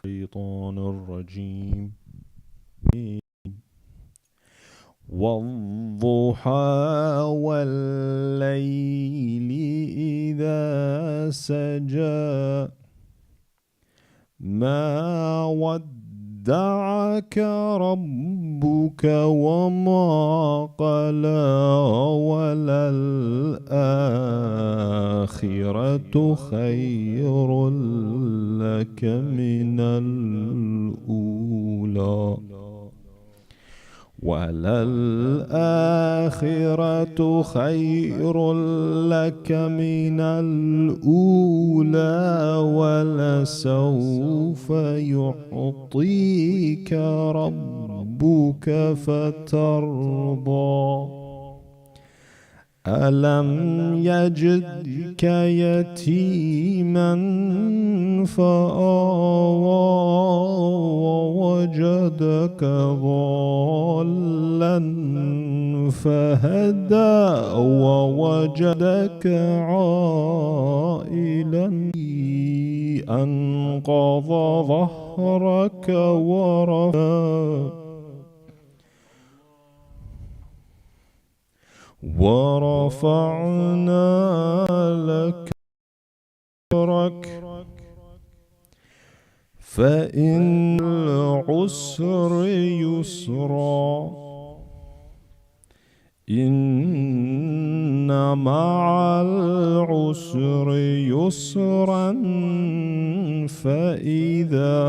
الشيطان الرجيم. والضحى والليل إذا سجى ما ودعك ربك وما قلى وللآخرة خير لك من الأولى وللآخرة خير لك من الأولى ولسوف يعطيك ربك فترضى ألم يجدك يتيما فآوى ووجدك ضالا فهدى ووجدك عائلا أنقض ظهرك ورفعنا لك ذكرك فإن العسر يسرا إن مع العسر يسرا فإذا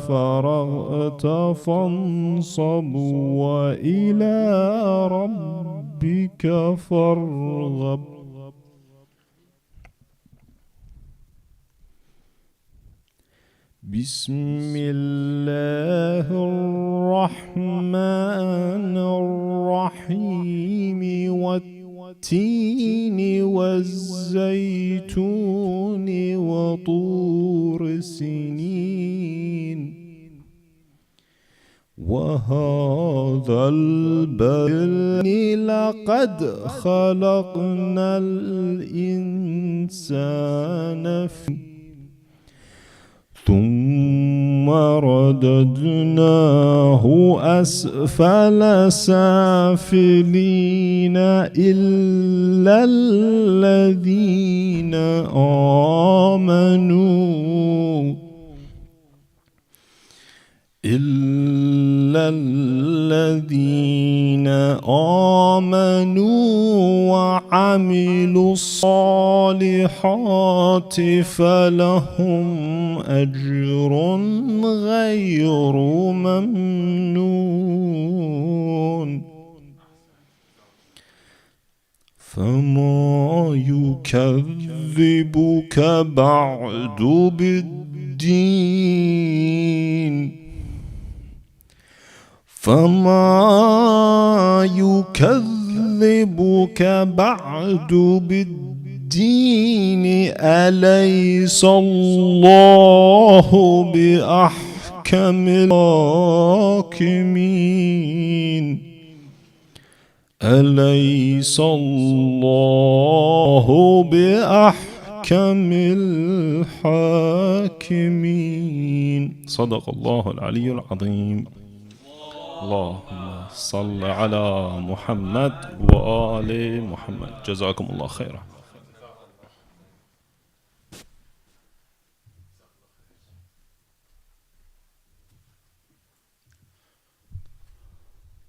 فرغت فانصب وإلى ربك فارغب. بسم الله الرحمن الرحيم والتين والزيتون وطور سنين وهذا البلد لقد خلقنا الإنسان ثم رددناه أسفل سافلين إلا الذين آمنوا وعملوا الصالحات فلهم أجر غير ممنون فما يكذبك بعد بالدين أليس الله بأحكم الحاكمين أليس الله بأحكم الحاكمين. صدق الله العلي العظيم. اللهم صل على محمد وآل محمد. جزاكم الله خيرا.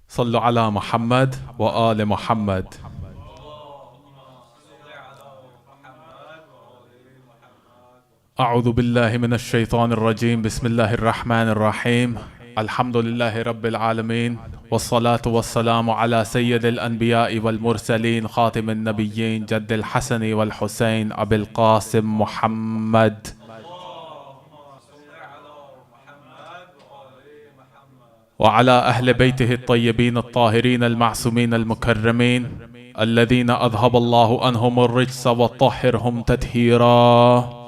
صلوا على محمد وآل محمد. أعوذ بالله من الشيطان الرجيم. بسم الله الرحمن الرحيم. الحمد لله رب العالمين، والصلاة والسلام على سيد الأنبياء والمرسلين، خاتم النبيين، جد الحسن والحسين، أبي القاسم محمد. وعلى أهل بيته الطيبين الطاهرين المعصومين المكرمين الذين أذهب الله عنهم الرجس وطهرهم تطهيرا.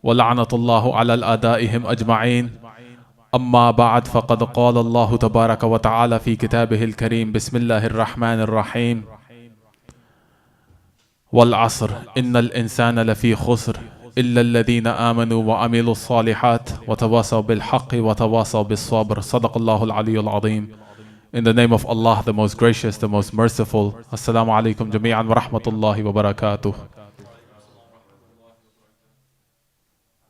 ولعنة الله على الأعدائهم أجمعين. أما بعد، فقد قال الله تبارك وتعالى في كتابه الكريم: بسم الله الرحمن الرحيم: والعصر إن الإنسان لفي خسر إلا الذين آمنوا وعملوا الصالحات وتواصوا بالحق وتواصوا بالصبر صدق الله العلي العظيم. In the name of Allah, the most gracious, the most merciful. Assalamu alaikum jami'an wa rahmatullahi wa barakatuh.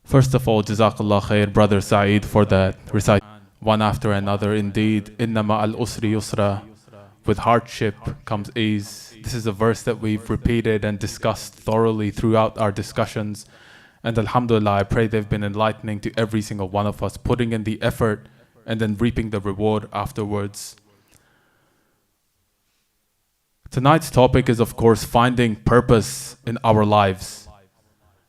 First of all, Jazakallah khair, Brother Saeed, for that recitation. One after another, indeed. Inna ma'al usri yusra. With hardship comes ease. This is a verse that we've repeated and discussed thoroughly throughout our discussions. And alhamdulillah, I pray they've been enlightening to every single one of us, putting in the effort and then reaping the reward afterwards. Tonight's topic is, of course, finding purpose in our lives.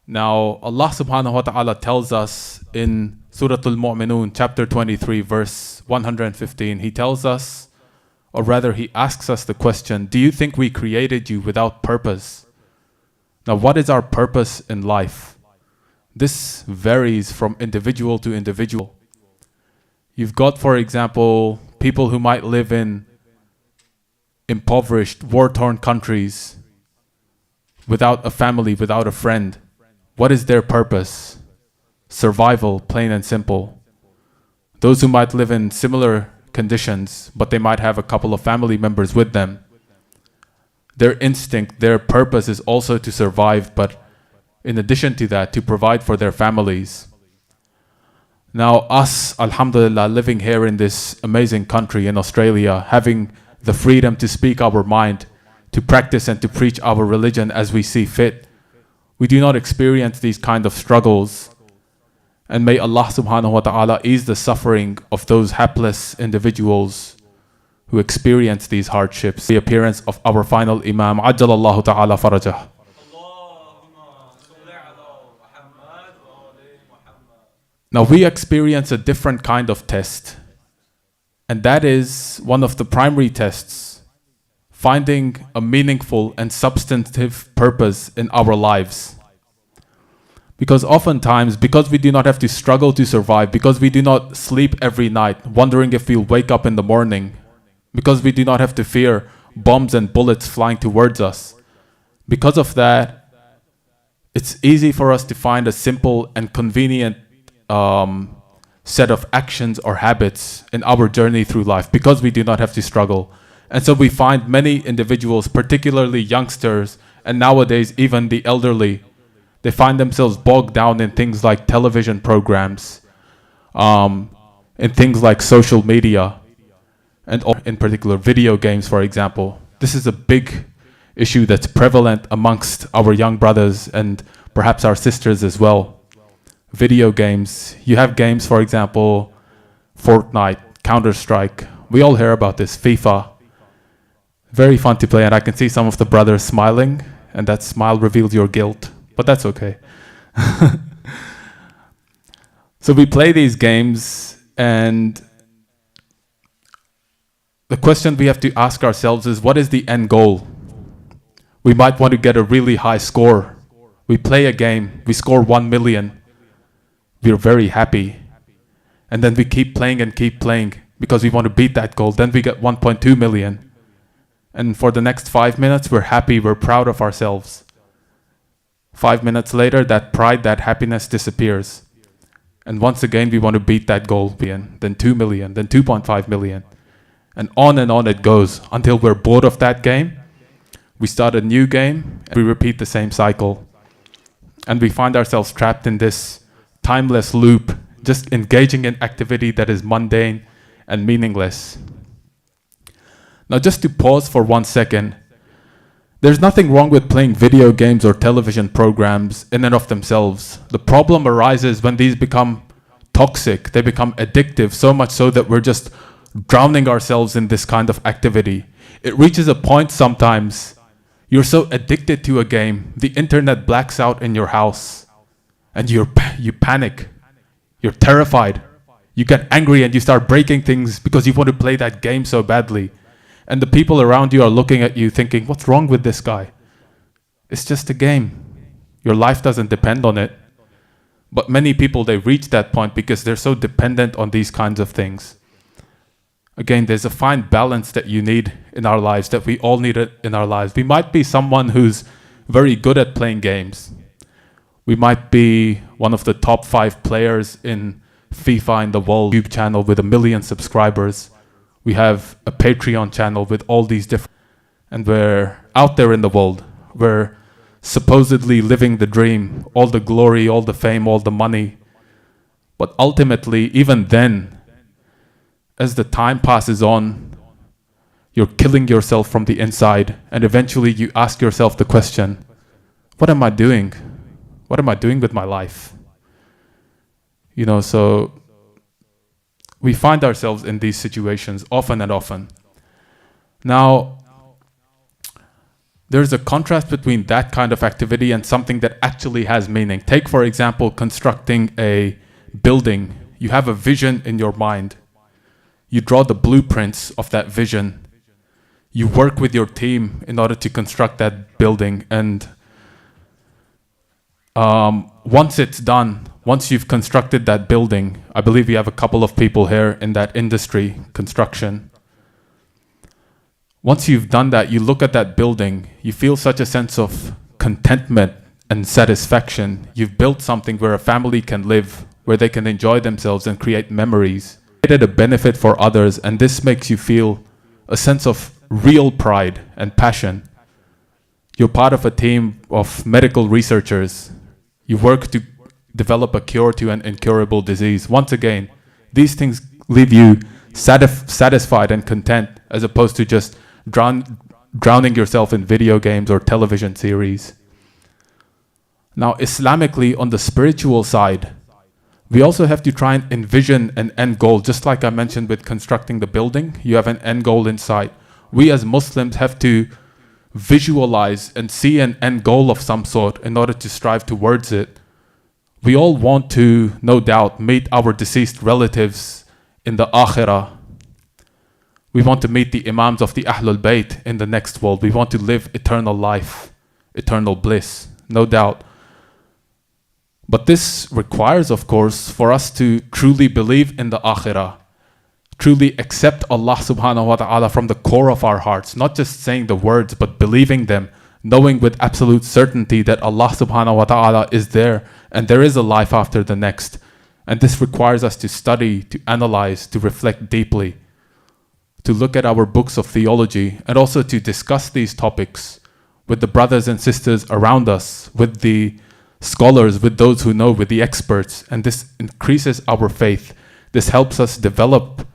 Now, Allah subhanahu wa ta'ala tells us in Surah Al-Mu'minun, chapter 23, verse 115, He tells us, or rather He asks us the question, do you think we created you without purpose? Now, what is our purpose in life? This varies from individual to individual. You've got, for example, people who might live in impoverished, war-torn countries without a family, without a friend. What is their purpose? Survival, plain and simple. Those who might live in similar conditions, but they might have a couple of family members with them. Their instinct, their purpose is also to survive, but in addition to that, to provide for their families. Now us, alhamdulillah, living here in this amazing country in Australia, having the freedom to speak our mind, to practice and to preach our religion as we see fit, we do not experience these kind of struggles. And may Allah subhanahu wa ta'ala ease the suffering of those hapless individuals who experience these hardships. The appearance of our final Imam, Ajjalallahu ta'ala farajah. Now we experience a different kind of test. And that is one of the primary tests, finding a meaningful and substantive purpose in our lives. Because oftentimes, because we do not have to struggle to survive, because we do not sleep every night, wondering if we'll wake up in the morning, because we do not have to fear bombs and bullets flying towards us, because of that, it's easy for us to find a simple and convenient set of actions or habits in our journey through life, because we do not have to struggle. And so we find many individuals, particularly youngsters, and nowadays even the elderly, they find themselves bogged down in things like television programs, in things like social media, and in particular video games, for example. This is a big issue that's prevalent amongst our young brothers and perhaps our sisters as well. Video games. You have games, for example, Fortnite, Counter-Strike. We all hear about this, FIFA. Very fun to play, and I can see some of the brothers smiling, and that smile reveals your guilt, but that's okay. So we play these games, and the question we have to ask ourselves is, what is the end goal? We might want to get a really high score. We play a game, we score 1 million. We're very happy. And then we keep playing and keep playing because we want to beat that goal. Then we get 1.2 million. And for the next 5 minutes, we're happy, we're proud of ourselves. 5 minutes later, that pride, that happiness disappears. And once again, we want to beat that goal again. Then 2 million, then 2.5 million. And on it goes until we're bored of that game. We start a new game, and we repeat the same cycle. And we find ourselves trapped in this timeless loop, just engaging in activity that is mundane and meaningless. Now, just to pause for 1 second, there's nothing wrong with playing video games or television programs in and of themselves. The problem arises when these become toxic, they become addictive, so much so that we're just drowning ourselves in this kind of activity. It reaches a point sometimes, you're so addicted to a game, the internet blacks out in your house. And you panic, you're terrified, you get angry and you start breaking things because you want to play that game so badly. And the people around you are looking at you thinking, what's wrong with this guy? It's just a game. Your life doesn't depend on it. But many people, they reach that point because they're so dependent on these kinds of things. Again, there's a fine balance that you need in our lives, that we all need it in our lives. We might be someone who's very good at playing games. We might be one of the top 5 players in FIFA in the world. YouTube channel with 1 million subscribers. We have a Patreon channel with all these different, and we're out there in the world. We're supposedly living the dream, all the glory, all the fame, all the money. But ultimately, even then, as the time passes on, you're killing yourself from the inside, and eventually you ask yourself the question, what am I doing? What am I doing with my life? You know, so we find ourselves in these situations often and often. Now, there's a contrast between that kind of activity and something that actually has meaning. Take, for example, constructing a building. You have a vision in your mind. You draw the blueprints of that vision. You work with your team in order to construct that building. And once it's done, once you've constructed that building, I believe we have a couple of people here in that industry, construction. Once you've done that, you look at that building, you feel such a sense of contentment and satisfaction. You've built something where a family can live, where they can enjoy themselves and create memories. Created a benefit for others, and this makes you feel a sense of real pride and passion. You're part of a team of medical researchers. You work to develop a cure to an incurable disease. Once again, these things leave you satisfied and content, as opposed to just drowning yourself in video games or television series. Now, Islamically, on the spiritual side, we also have to try and envision an end goal. Just like I mentioned with constructing the building, you have an end goal in sight. We as Muslims have to visualize and see an end goal of some sort in order to strive towards it. We all want to, no doubt, meet our deceased relatives in the Akhirah. We want to meet the Imams of the Ahlul Bayt in the next world. We want to live eternal life, eternal bliss, no doubt. But this requires, of course, for us to truly believe in the Akhirah, truly accept Allah subhanahu wa ta'ala from the core of our hearts, not just saying the words, but believing them, knowing with absolute certainty that Allah subhanahu wa ta'ala is there and there is a life after the next. And this requires us to study, to analyze, to reflect deeply, to look at our books of theology, and also to discuss these topics with the brothers and sisters around us, with the scholars, with those who know, with the experts. And this increases our faith. This helps us develop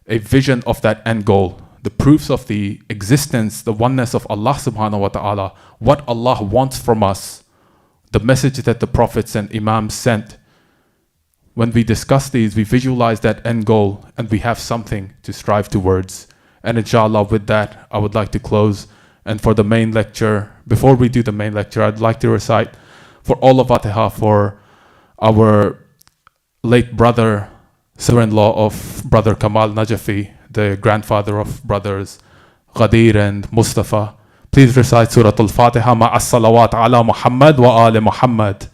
a vision of that end goal, the proofs of the existence, the oneness of Allah subhanahu wa ta'ala, what Allah wants from us, the message that the prophets and imams sent. When we discuss these, we visualize that end goal and we have something to strive towards. And inshallah, with that, I would like to close. And for the main lecture, before we do the main lecture, I'd like to recite for all of Fatiha for our late brother, son-in-law of brother Kamal Najafi, the grandfather of brothers Ghadir and Mustafa. Please recite Surah Al-Fatiha ma'as salawat ala Muhammad wa ali Muhammad.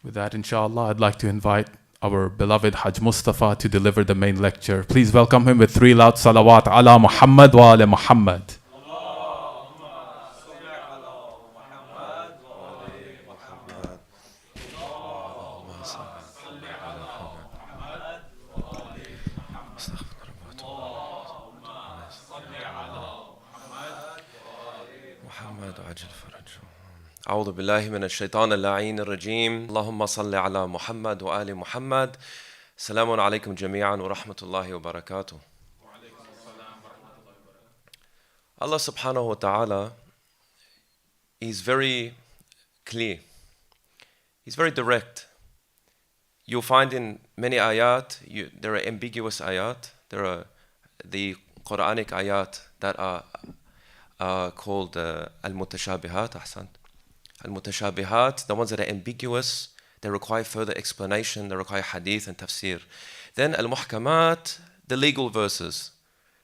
With that, inshallah, I'd like to invite our beloved Hajj Mustafa to deliver the main lecture. Please welcome him with 3 loud salawat ala Muhammad wa ala Muhammad. أعوذ بالله من الشيطان اللعين الرجيم اللهم صل على محمد وآل محمد السلام عليكم جميعا ورحمة الله وبركاته. Allah subhanahu wa ta'ala is very clear. He's very direct. You'll find in many ayat, there are ambiguous ayat. There are the Quranic ayat that are called al-mutashabihat, ahsant. Al-mutashabihat, the ones that are ambiguous, they require further explanation, they require hadith and tafsir. Then al-muhkamat, the legal verses.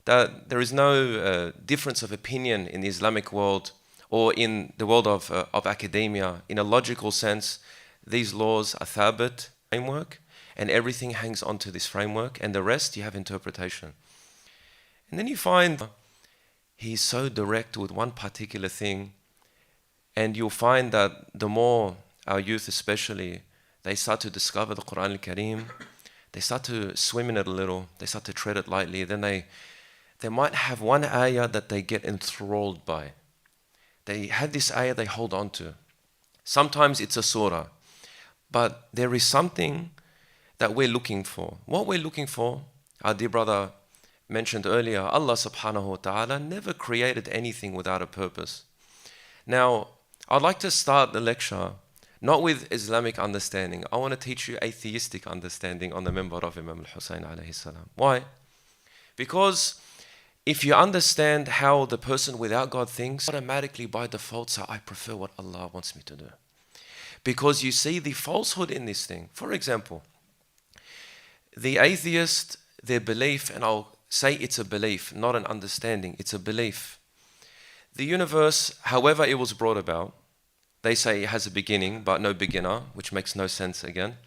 that there is no difference of opinion in the Islamic world or in the world of academia. In a logical sense, these laws are thabit, framework, and everything hangs onto this framework, and the rest you have interpretation. And then you find he's so direct with one particular thing, and you'll find that the more our youth especially, they start to discover the Quran al-Kareem, they start to swim in it a little, they start to tread it lightly, then they might have one ayah that they get enthralled by. They have this ayah they hold on to. Sometimes it's a surah, but there is something that we're looking for. What we're looking for, our dear brother mentioned earlier, Allah subhanahu wa ta'ala never created anything without a purpose. Now, I'd like to start the lecture not with Islamic understanding. I want to teach you atheistic understanding on the member of Imam al-Hussein alayhi salam. Why? Because if you understand how the person without God thinks, automatically by default say, I prefer what Allah wants me to do. Because you see the falsehood in this thing. For example, the atheist, their belief, and I'll say it's a belief, not an understanding, it's a belief. The universe, however it was brought about, they say it has a beginning but no beginner, which makes no sense again.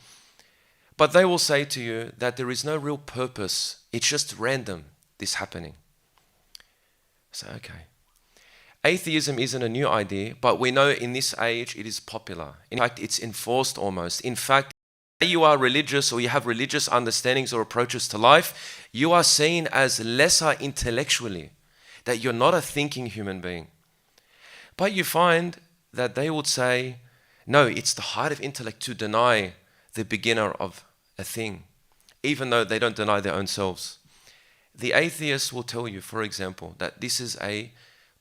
But they will say to you that there is no real purpose, it's just random, this happening. So, okay. Atheism isn't a new idea, but we know in this age it is popular. In fact, it's enforced almost. In fact, if you are religious or you have religious understandings or approaches to life, you are seen as lesser intellectually, that you're not a thinking human being. But you find that they would say, no, it's the height of intellect to deny the beginner of a thing, even though they don't deny their own selves. The atheist will tell you, for example, that this is a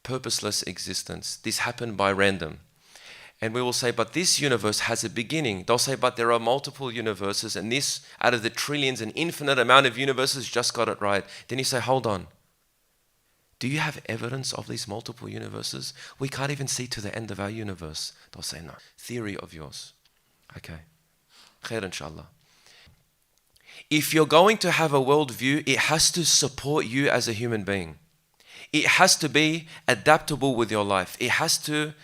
purposeless existence. This happened by random. And we will say, but this universe has a beginning. They'll say, but there are multiple universes, and this, out of the trillions and infinite amount of universes, just got it right. Then you say, hold on. Do you have evidence of these multiple universes? We can't even see to the end of our universe. They'll say, no. Theory of yours. Okay. Khair inshallah. If you're going to have a worldview, it has to support you as a human being. It has to be adaptable with your life. It has to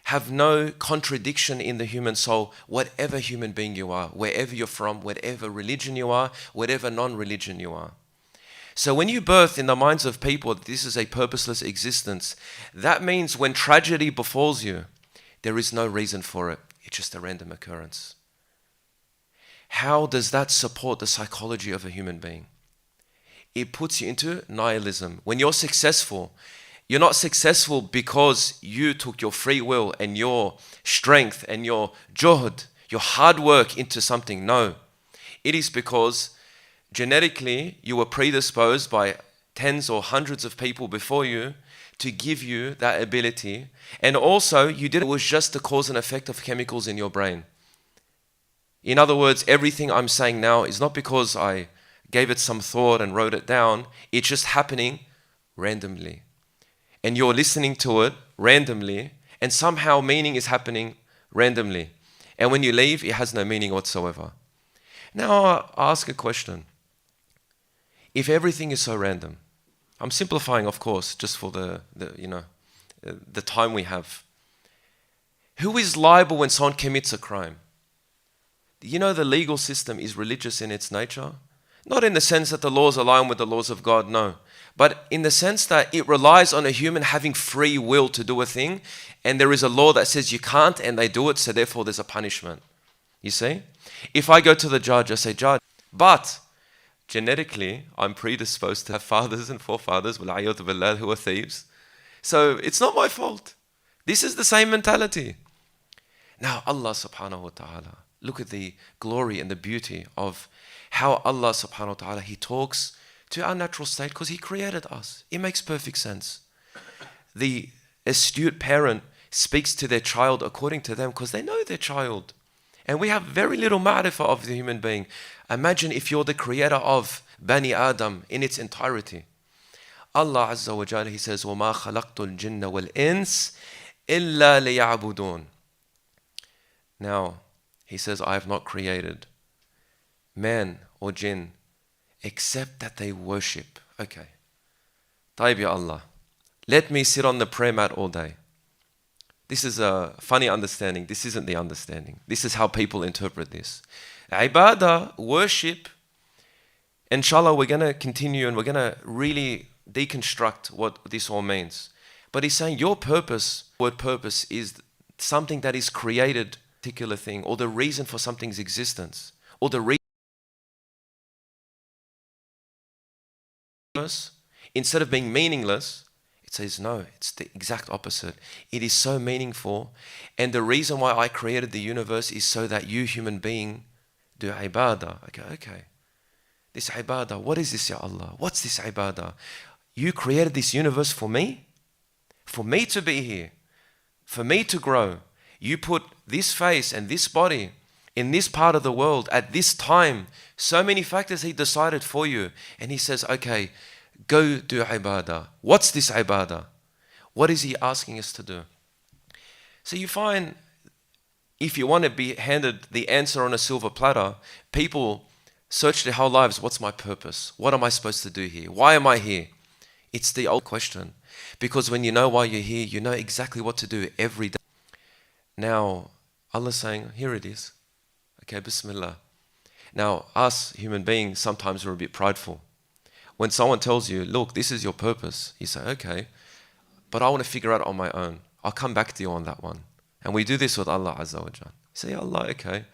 have no contradiction in the human soul, whatever human being you are, wherever you're from, whatever religion you are, whatever non-religion you are. So when you birth in the minds of people that this is a purposeless existence, that means when tragedy befalls you, there is no reason for it. It's just a random occurrence. How does that support the psychology of a human being? It puts you into nihilism. When you're successful, you're not successful because you took your free will and your strength and your juhd, your hard work into something. No. It is because genetically you were predisposed by tens or hundreds of people before you to give you that ability. And also it was just the cause and effect of chemicals in your brain. In other words, everything I'm saying now is not because I gave it some thought and wrote it down. It's just happening randomly. And you're listening to it randomly, and somehow meaning is happening randomly. And when you leave, it has no meaning whatsoever. Now I'll ask a question. If everything is so random, I'm simplifying, of course, just for the time we have. Who is liable when someone commits a crime? You know, the legal system is religious in its nature. Not in the sense that the laws align with the laws of God, no. But in the sense that it relies on a human having free will to do a thing, and there is a law that says you can't, and they do it, so therefore there's a punishment. You see? If I go to the judge, I say, Judge, but genetically, I'm predisposed to have fathers and forefathers, وَالْعَيَاذُ بِاللَّهِ, who are thieves. So it's not my fault. This is the same mentality. Now, Allah subhanahu wa ta'ala, look at the glory and the beauty of how Allah subhanahu wa ta'ala, He talks to our natural state because He created us. It makes perfect sense. The astute parent speaks to their child according to them because they know their child. And we have very little ma'rifah of the human being. Imagine if you're the creator of Bani Adam in its entirety. Allah Azza wa Jalla, He says, وَمَا خَلَقْتُ الْجِنَّ وَالْإِنسِ إِلَّا لِيَعْبُدُونَ. Now, He says, I have not created man or jinn except that they worship. Okay. طيب ya Allah, let me sit on the prayer mat all day. This is a funny understanding. This isn't the understanding. This is how people interpret this. Ibadah, worship, inshallah, we're going to continue and we're going to really deconstruct what this all means. But he's saying your purpose, word purpose, is something that is created, particular thing, or the reason for something's existence, or the reason. Instead of being meaningless, it says no, it's the exact opposite. It is so meaningful. And the reason why I created the universe is so that you, human being, do ibadah. Okay. This ibadah, what is this, Ya Allah? What's this ibadah? You created this universe for me? For me to be here, for me to grow. You put this face and this body in this part of the world at this time. So many factors he decided for you. And he says, okay, go do ibadah. What's this ibadah? What is he asking us to do? So you find, if you want to be handed the answer on a silver platter, people search their whole lives. What's my purpose? What am I supposed to do here? Why am I here? It's the old question. Because when you know why you're here, you know exactly what to do every day. Now, Allah's saying, here it is. Okay, Bismillah. Now, us human beings, sometimes we're a bit prideful. When someone tells you, look, this is your purpose, you say, okay, but I want to figure out on my own. I'll come back to you on that one. And we do this with Allah Azza wa Jal. Say, Allah, okay.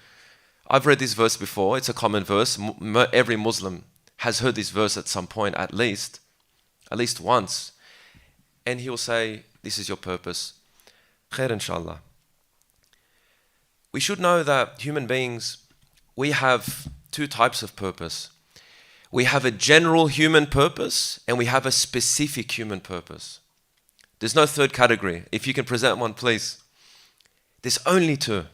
I've read this verse before. It's a common verse. Every Muslim has heard this verse at some point, at least once. And he'll say, this is your purpose. Khair inshallah. We should know that human beings, we have two types of purpose. We have a general human purpose and we have a specific human purpose. There's no third category. If you can present one, please. There's only two.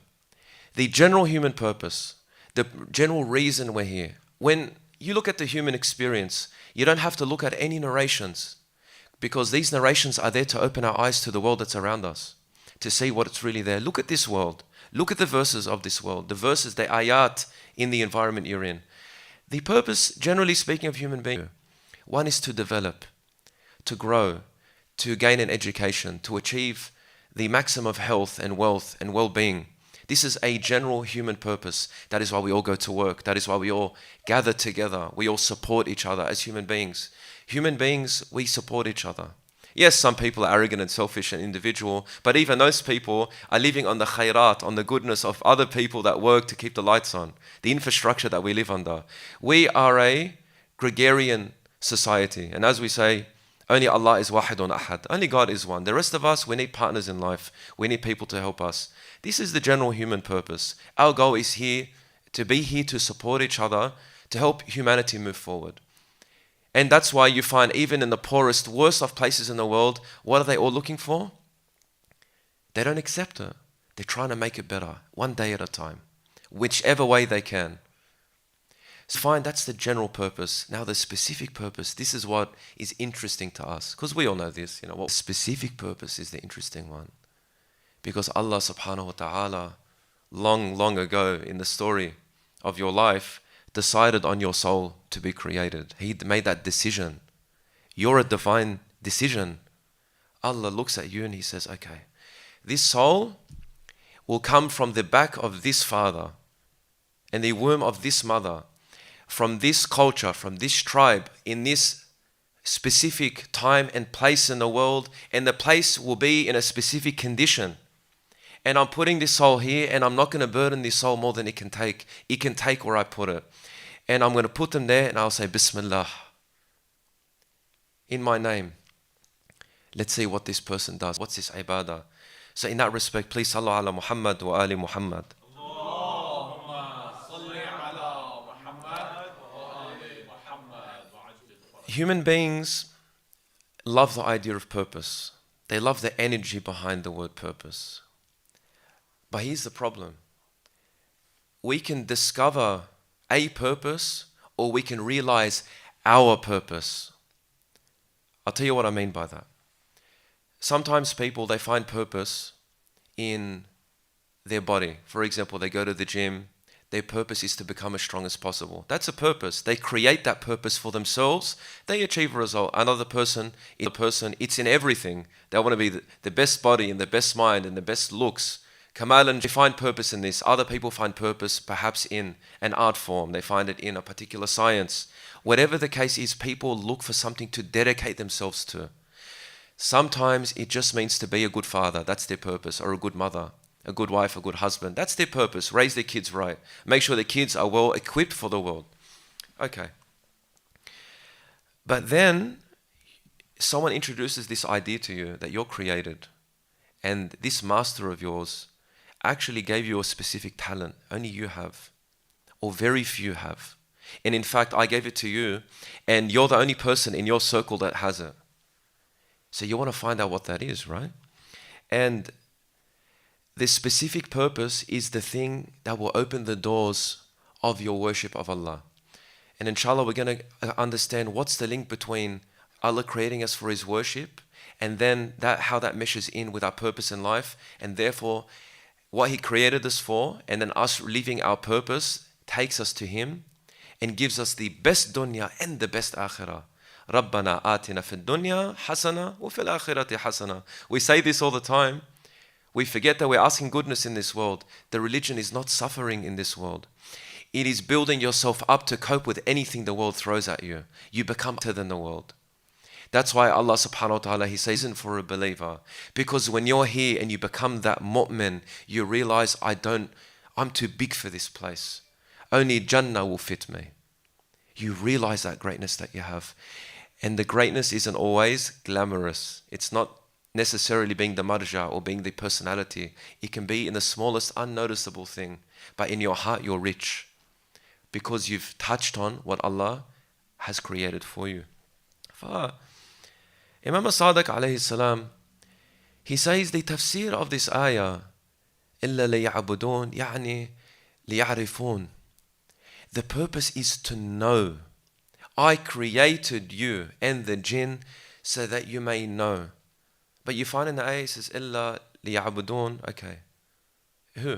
The general human purpose, the general reason we're here. When you look at the human experience, you don't have to look at any narrations, because these narrations are there to open our eyes to the world that's around us, to see what's really there. Look at this world. Look at the verses of this world, the verses, the ayat in the environment you're in. The purpose, generally speaking, of human being, one is to develop, to grow, to gain an education, to achieve the maximum of health and wealth and well-being. This is a general human purpose. That is why we all go to work. That is why we all gather together. We all support each other as human beings. Human beings, we support each other. Yes, some people are arrogant and selfish and individual, but even those people are living on the khairat, on the goodness of other people that work to keep the lights on, the infrastructure that we live under. We are a gregarian society. And as we say, only Allah is wahidun ahad. Only God is one. The rest of us, we need partners in life. We need people to help us. This is the general human purpose. Our goal is here to be here to support each other, to help humanity move forward. And that's why you find even in the poorest, worst of places in the world, what are they all looking for? They don't accept it. They're trying to make it better, one day at a time, whichever way they can. So fine, that's the general purpose. Now the specific purpose, this is what is interesting to us. Because we all know this, what specific purpose is the interesting one. Because Allah subhanahu wa ta'ala, long ago in the story of your life, decided on your soul to be created. He made that decision. You're a divine decision. Allah looks at you and He says, okay, this soul will come from the back of this father and the womb of this mother, from this culture, from this tribe, in this specific time and place in the world, and the place will be in a specific condition. And I'm putting this soul here, and I'm not going to burden this soul more than it can take. It can take where I put it. And I'm going to put them there, and I'll say, Bismillah. In my name. Let's see what this person does. What's this ibadah? So in that respect, please sallu ala Muhammad wa ali Muhammad. Human beings love the idea of purpose. They love the energy behind the word purpose. But here's the problem. We can discover a purpose, or we can realize our purpose. I'll tell you what I mean by that. Sometimes people, they find purpose in their body. For example, they go to the gym, their purpose is to become as strong as possible. That's a purpose. They create that purpose for themselves. They achieve a result. Another person, it's in everything. They want to be the best body and the best mind and the best looks. Kamal, and they find purpose in this. Other people find purpose perhaps in an art form. They find it in a particular science. Whatever the case is, people look for something to dedicate themselves to. Sometimes it just means to be a good father. That's their purpose. Or a good mother, a good wife, a good husband. That's their purpose. Raise their kids right. Make sure their kids are well equipped for the world. Okay. But then someone introduces this idea to you that you're created. And this master of yours actually gave you a specific talent. Only you have. Or very few have. And in fact, I gave it to you. And you're the only person in your circle that has it. So you want to find out what that is, right? And this specific purpose is the thing that will open the doors of your worship of Allah. And inshallah, we're going to understand what's the link between Allah creating us for His worship and then how that meshes in with our purpose in life, and therefore what He created us for, and then us living our purpose takes us to Him and gives us the best dunya and the best akhirah. رَبَّنَا آتِنَا فِي الدُّنْيَا حَسَنَةً وَفِي الْآخِرَةِ حَسَنَةً. We say this all the time. We forget that we're asking goodness in this world. The religion is not suffering in this world. It is building yourself up to cope with anything the world throws at you. You become better than the world. That's why Allah subhanahu wa ta'ala, He says, isn't for a believer. Because when you're here and you become that mu'min, you realize, I'm too big for this place. Only Jannah will fit me. You realize that greatness that you have. And the greatness isn't always glamorous. It's not necessarily being the marja or being the personality. It can be in the smallest unnoticeable thing. But in your heart, you're rich. Because you've touched on what Allah has created for you. Imam Sadiq alayhi salam, he says the tafsir of this ayah, إِلَّا لِيَعْبُدُونَ يعني لِيَعْرِفُونَ. The purpose is to know. I created you and the jinn so that you may know. But you find in the ayah it says, إِلَّا لِيَعْبُدُونَ. Okay. Who?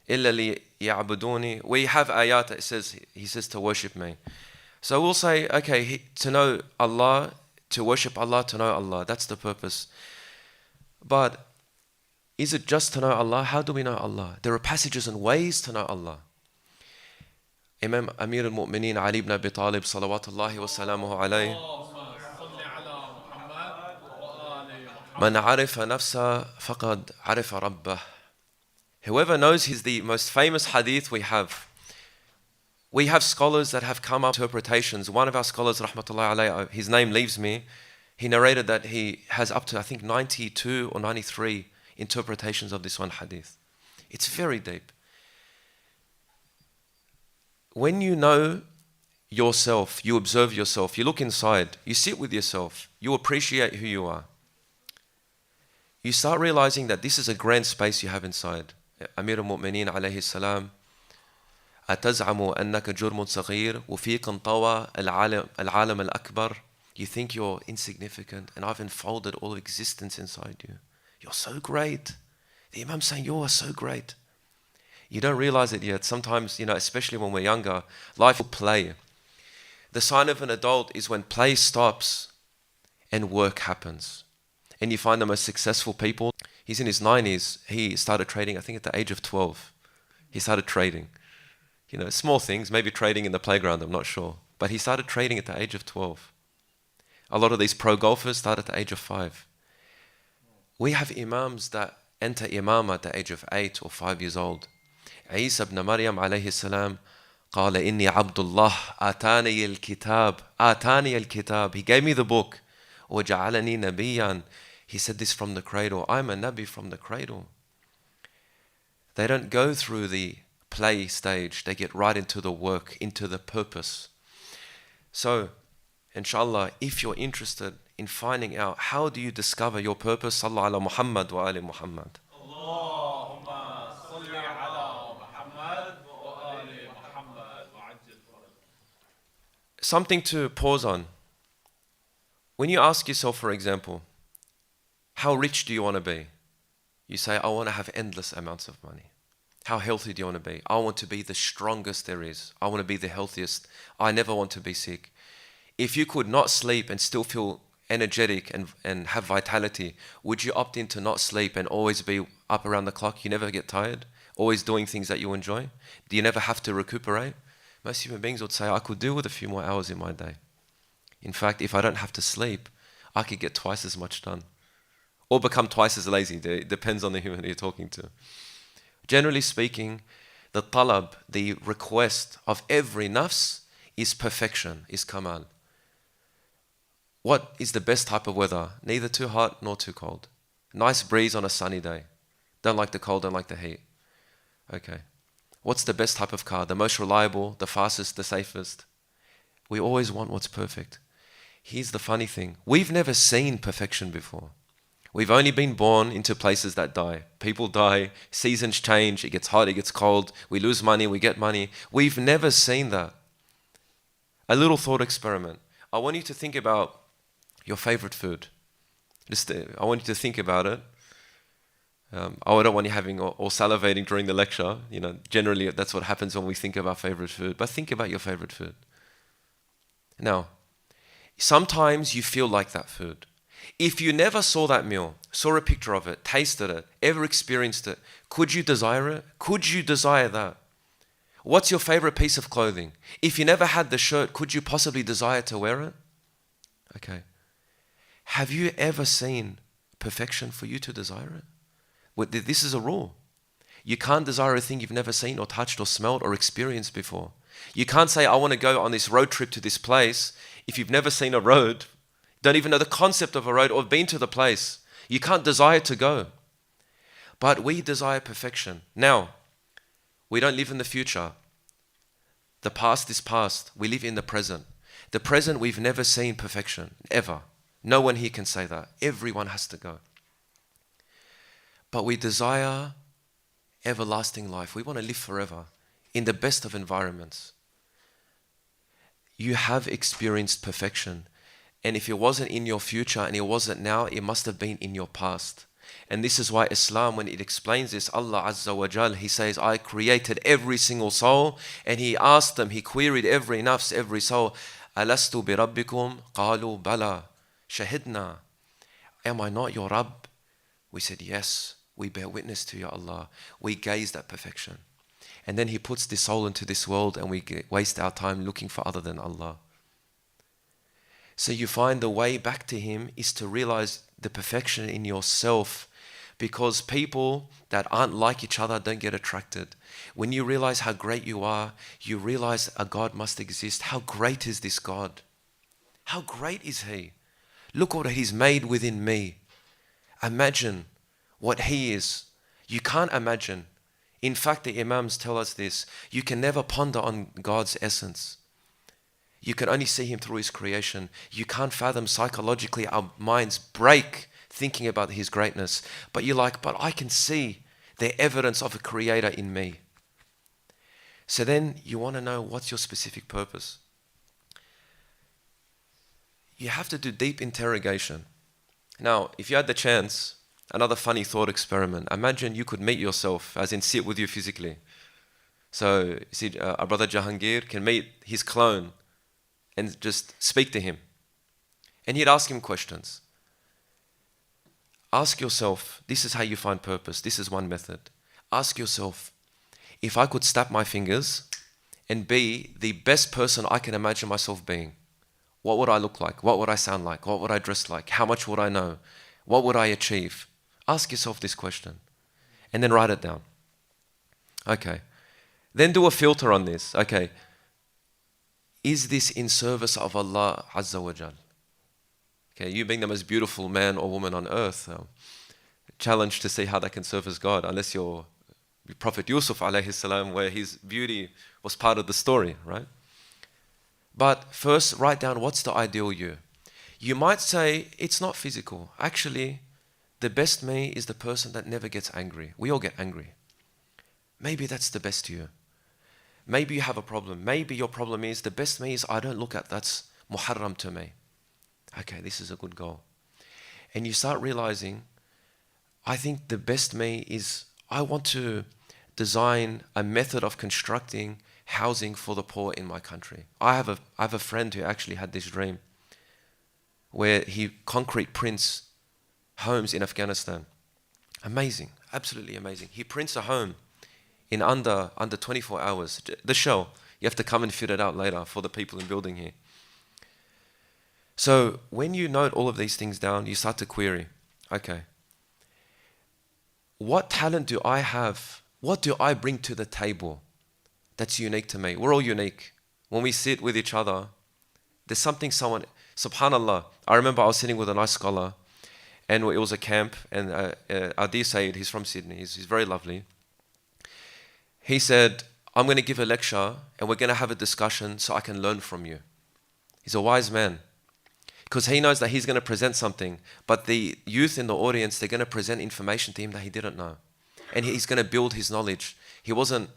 إِلَّا لِيَعْبُدُونِ. We have ayat that says, He says to worship me. So we'll say, okay, to know Allah, to worship Allah, to know Allah. That's the purpose. But is it just to know Allah? How do we know Allah? There are passages and ways to know Allah. Imam Amir al-Mu'mineen Ali ibn Abi Talib salawatullahi wa salamuhu alayhi, Man arifa nafsa faqad arifa rabbah. Whoever knows, he's the most famous hadith we have. We have scholars that have come up with interpretations. One of our scholars, rahmatullahi alayhi, his name leaves me, he narrated that he has up to, I think, 92 or 93 interpretations of this one hadith. It's very deep. When you know yourself, you observe yourself, you look inside, you sit with yourself, you appreciate who you are. You start realizing that this is a grand space you have inside. Amir al-Mu'mineen alayhi salam, أتزعم أنك جرم صغير وفيك انطوى العالم الأكبر. You think you're insignificant and I've enfolded all of existence inside you. You're so great. The Imam's saying you are so great. You don't realize it yet. Sometimes, especially when we're younger, life will play. The sign of an adult is when play stops and work happens. And you find the most successful people. He's in his 90s. He started trading, I think, at the age of 12. He started trading. Small things, maybe trading in the playground, I'm not sure. But he started trading at the age of 12. A lot of these pro golfers start at the age of 5. We have imams that enter imam at the age of 8 or 5 years old. Isa ibn Maryam alayhi salam, قال إني عبد الله آتاني الكتاب. He gave me the book. وجعلني نبيا. He said this from the cradle. I'm a nabi from the cradle. They don't go through the play stage. They get right into the work, into the purpose. So, inshallah, if you're interested in finding out how do you discover your purpose, sallu ala Muhammad wa ali Muhammad. Something to pause on. When you ask yourself, for example, how rich do you want to be? You say, I want to have endless amounts of money. How healthy do you want to be? I want to be the strongest there is. I want to be the healthiest. I never want to be sick. If you could not sleep and still feel energetic and have vitality, would you opt in to not sleep and always be up around the clock? You never get tired? Always doing things that you enjoy? Do you never have to recuperate? Most human beings would say, I could do with a few more hours in my day. In fact, if I don't have to sleep, I could get twice as much done. Or become twice as lazy. It depends on the human you're talking to. Generally speaking, the talab, the request of every nafs is perfection, is kamal. What is the best type of weather? Neither too hot nor too cold. Nice breeze on a sunny day. Don't like the cold, don't like the heat. Okay. What's the best type of car? The most reliable, the fastest, the safest? We always want what's perfect. Here's the funny thing. We've never seen perfection before. We've only been born into places that die. People die, seasons change, it gets hot, it gets cold, we lose money, we get money. We've never seen that. A little thought experiment. I want you to think about your favorite food. I want you to think about it. I don't want you having or salivating during the lecture. Generally that's what happens when we think of our favorite food. But think about your favorite food. Now, sometimes you feel like that food. If you never saw that meal, saw a picture of it, tasted it, ever experienced it, could you desire it? Could you desire that? What's your favorite piece of clothing? If you never had the shirt, could you possibly desire to wear it? Okay. Have you ever seen perfection for you to desire it? This is a rule. You can't desire a thing you've never seen or touched or smelled or experienced before. You can't say, I want to go on this road trip to this place if you've never seen a road, don't even know the concept of a road or been to the place. You can't desire to go. But we desire perfection. Now, we don't live in the future. The past is past. We live in the present. The present, we've never seen perfection, ever. No one here can say that. Everyone has to go. But we desire everlasting life. We want to live forever in the best of environments. You have experienced perfection. And if it wasn't in your future and it wasn't now, it must have been in your past. And this is why Islam, when it explains this, Allah Azza wa Jal, He says, I created every single soul. And He asked them, He queried every nafs, every soul, Alastu bi rabbikum? Qalu bala. Shahidna. Am I not your Rabb? We said, yes. We bear witness to you, Allah. We gazed at perfection. And then He puts this soul into this world and we waste our time looking for other than Allah. So you find the way back to Him is to realize the perfection in yourself, because people that aren't like each other don't get attracted. When you realize how great you are, you realize a God must exist. How great is this God? How great is He? Look what He's made within me. Imagine what He is. You can't imagine. In fact, the Imams tell us this. You can never ponder on God's essence. You can only see Him through His creation. You can't fathom psychologically. Our minds break thinking about His greatness. But you're like, but I can see the evidence of a creator in me. So then you want to know, what's your specific purpose? You have to do deep interrogation. Now, if you had the chance, another funny thought experiment. Imagine you could meet yourself, as in sit with you physically. So, see, our brother Jahangir can meet his clone and just speak to him. And he'd ask him questions. Ask yourself, this is how you find purpose. This is one method. Ask yourself, if I could snap my fingers and be the best person I can imagine myself being, what would I look like? What would I sound like? What would I dress like? How much would I know? What would I achieve? Ask yourself this question and then write it down. Okay. Then do a filter on this. Okay. Is this in service of Allah Azza wa Jal? Okay, you being the most beautiful man or woman on earth, challenged to see how that can serve as God, unless you're Prophet Yusuf alayhi salam, where his beauty was part of the story, right? But first, write down, what's the ideal you? You might say, it's not physical. Actually, the best me is the person that never gets angry. We all get angry. Maybe that's the best you. Maybe you have a problem. Maybe your problem is, the best me is I don't look at that's muharram to me. Okay, this is a good goal. And you start realizing, I think the best me is I want to design a method of constructing housing for the poor in my country. I have a friend who actually had this dream where he concrete prints homes in Afghanistan. Amazing, absolutely amazing. He prints a home in under 24 hours. The shell, you have to come and fit it out later for the people in building here. So when you note all of these things down, you start to query, okay, what talent do I have? What do I bring to the table that's unique to me? We're all unique. When we sit with each other, there's something subhanallah. I remember I was sitting with a nice scholar, and it was a camp, and Adi Said, he's from Sydney, he's very lovely. He said, I'm going to give a lecture, and we're going to have a discussion so I can learn from you. He's a wise man, because he knows that he's going to present something, but the youth in the audience, they're going to present information to him that he didn't know. And he's going to build his knowledge. He wasn't,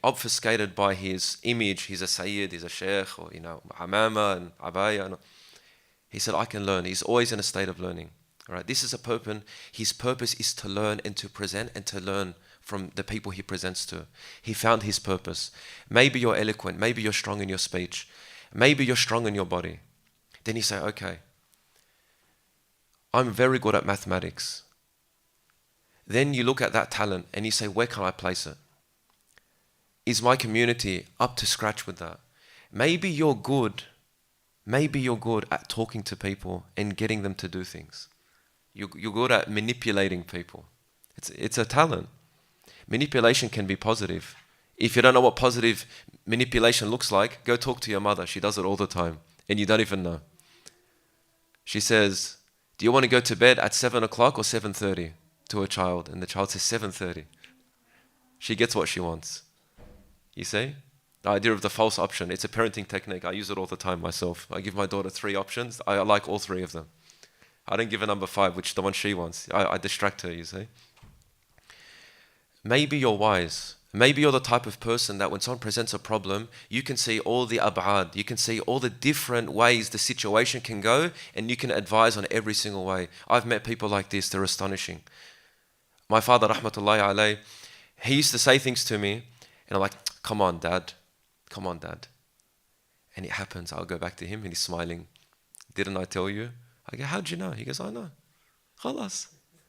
obfuscated by his image. He's a Sayyid, he's a Sheikh, or, Hamama and Abaya. He said, I can learn. He's always in a state of learning. All right? This is a purpose. His purpose is to learn and to present and to learn from the people he presents to. He found his purpose. Maybe you're eloquent. Maybe you're strong in your speech. Maybe you're strong in your body. Then you say, okay, I'm very good at mathematics. Then you look at that talent and you say, where can I place it? Is my community up to scratch with that? Maybe you're good at talking to people and getting them to do things. You're good at manipulating people. It's a talent. Manipulation can be positive. If you don't know what positive manipulation looks like, go talk to your mother. She does it all the time, and you don't even know. She says, do you want to go to bed at 7 o'clock or 7:30 to a child? And the child says 7:30. She gets what she wants. You see? The idea of the false option. It's a parenting technique. I use it all the time myself. I give my daughter 3 options. I like all 3 of them. I don't give her number 5, which is the one she wants. I distract her, you see? Maybe you're wise. Maybe you're the type of person that when someone presents a problem, you can see all the ab'ad, you can see all the different ways the situation can go, and you can advise on every single way. I've met people like this, they're astonishing. My father, rahmatullahi alayh, he used to say things to me, and I'm like, come on, Dad. And it happens, I'll go back to him, and he's smiling. Didn't I tell you? I go, how'd you know? He goes, I know. Khalas.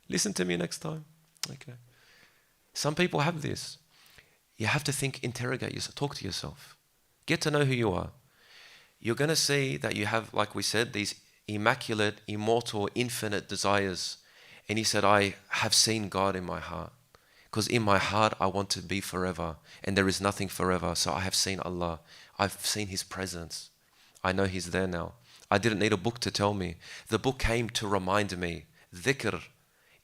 Listen to me next time. Okay. Some people have this. You have to think, interrogate yourself, talk to yourself. Get to know who you are. You're going to see that you have, like we said, these immaculate, immortal, infinite desires. And he said, I have seen God in my heart. Because in my heart, I want to be forever. And there is nothing forever. So I have seen Allah. I've seen His presence. I know He's there now. I didn't need a book to tell me. The book came to remind me. Dhikr,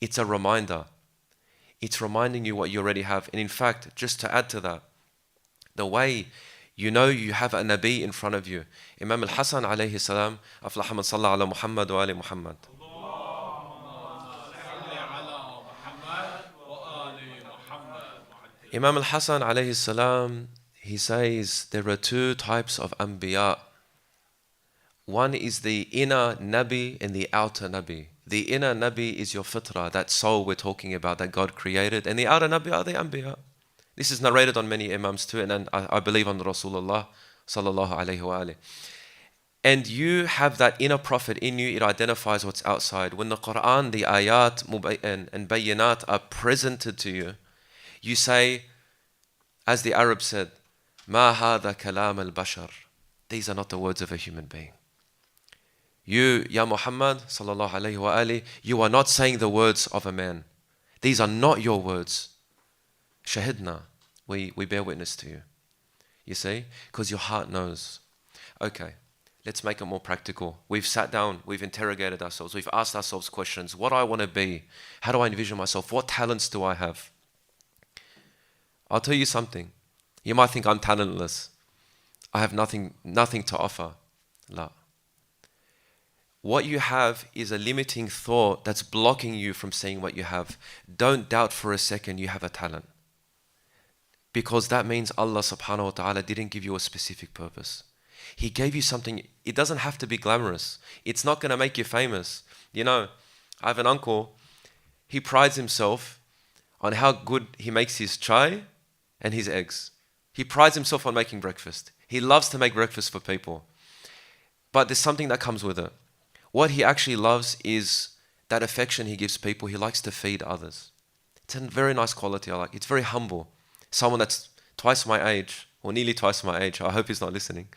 it's a reminder. It's reminding you what you already have. And in fact, just to add to that, the way you know you have a Nabi in front of you. Imam al-Hasan alayhi salam, aflaha man salla ala Muhammad wa ali Muhammad. Imam al-Hasan alayhi salam, he says there are 2 types of anbiya. One is the inner Nabi and the outer Nabi. The inner Nabi is your fitrah, that soul we're talking about that God created. And the outer Nabi are the Anbiya. This is narrated on many Imams too, and I believe on Rasulullah sallallahu alayhi wa alayhi. And you have that inner prophet in you, it identifies what's outside. When the Quran, the ayat and bayinat are presented to you, you say, as the Arabs said, Ma hadha kalam al-bashar. These are not the words of a human being. You, Ya Muhammad, sallallahu alayhi wa alihi, you are not saying the words of a man. These are not your words. Shahidna, we bear witness to you. You see? Because your heart knows. Okay, let's make it more practical. We've sat down, we've interrogated ourselves, we've asked ourselves questions. What do I want to be? How do I envision myself? What talents do I have? I'll tell you something. You might think I'm talentless. I have nothing to offer. La. What you have is a limiting thought that's blocking you from seeing what you have. Don't doubt for a second you have a talent. Because that means Allah subhanahu wa ta'ala didn't give you a specific purpose. He gave you something. It doesn't have to be glamorous. It's not going to make you famous. You know, I have an uncle. He prides himself on how good he makes his chai and his eggs. He prides himself on making breakfast. He loves to make breakfast for people. But there's something that comes with it. What he actually loves is that affection he gives people. He likes to feed others. It's a very nice quality I like. It's very humble. Someone that's twice my age, or nearly twice my age. I hope he's not listening.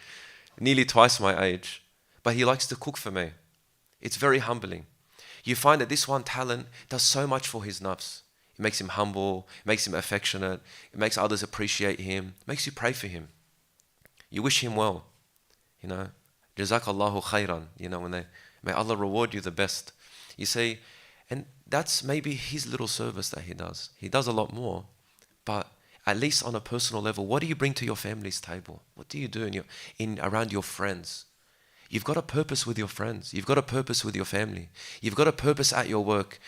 Nearly twice my age. But he likes to cook for me. It's very humbling. You find that this one talent does so much for his nafs. It makes him humble, it makes him affectionate, it makes others appreciate him, it makes you pray for him. You wish him well, you know. Jazakallahu khairan, you know, may Allah reward you the best. You see, and that's maybe his little service that he does. He does a lot more, but at least on a personal level, what do you bring to your family's table? What do you do around your friends? You've got a purpose with your friends. You've got a purpose with your family. You've got a purpose at your work.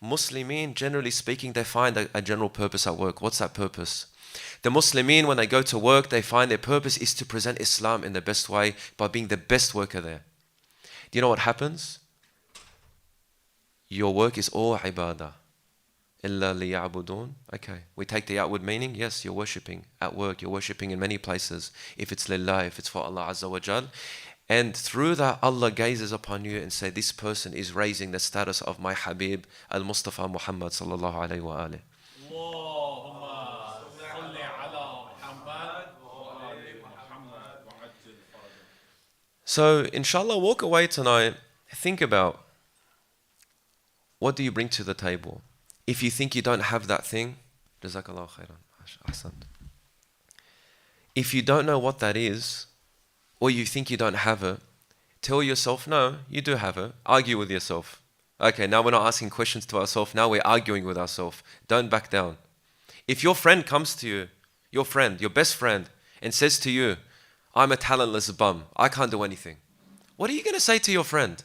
Muslimin, generally speaking, they find a general purpose at work. What's that purpose? The Muslimin, when they go to work, they find their purpose is to present Islam in the best way by being the best worker there. Do you know what happens? Your work is all ibadah. Illa liya'budun. Okay, we take the outward meaning. Yes, you're worshipping at work. You're worshipping in many places. If it's lillah, if it's for Allah Azza wa Jal. And through that, Allah gazes upon you and says, this person is raising the status of my Habib, Al-Mustafa Muhammad sallallahu alayhi wa alihi. So, inshallah, walk away tonight, think about, what do you bring to the table? If you think you don't have that thing, Jazakallahu khairan, ahsant. If you don't know what that is, or you think you don't have it, tell yourself, no, you do have it. Argue with yourself. Okay, now we're not asking questions to ourselves, now we're arguing with ourselves. Don't back down. If your friend comes to you, your friend, your best friend, and says to you, I'm a talentless bum, I can't do anything. What are you going to say to your friend?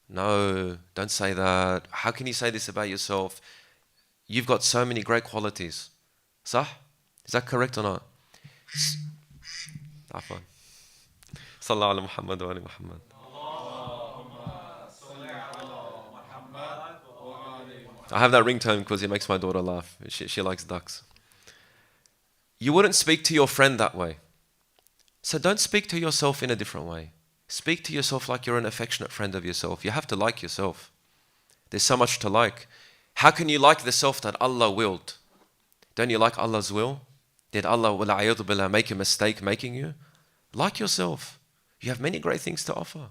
No, don't say that. How can you say this about yourself? You've got so many great qualities. Sah? Is that correct or not? Afwan. Sallallahu ala Muhammad wa ali Muhammad. I have that ringtone because it makes my daughter laugh. She likes ducks. You wouldn't speak to your friend that way. So don't speak to yourself in a different way. Speak to yourself like you're an affectionate friend of yourself. You have to like yourself. There's so much to like. How can you like the self that Allah willed? Don't you like Allah's will? Did Allah make a mistake making you? Like yourself. You have many great things to offer.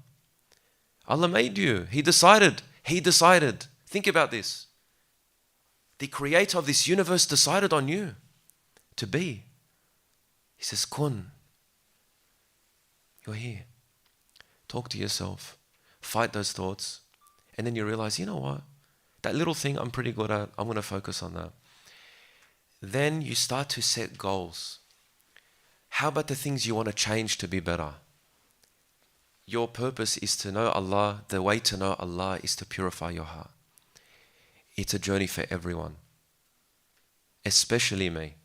Allah made you. He decided. Think about this. The creator of this universe decided on you to be. He says, kun. You're here. Talk to yourself. Fight those thoughts. And then you realize, you know what? That little thing I'm pretty good at, I'm going to focus on that. Then you start to set goals. How about the things you want to change to be better? Your purpose is to know Allah. The way to know Allah is to purify your heart. It's a journey for everyone. Especially me.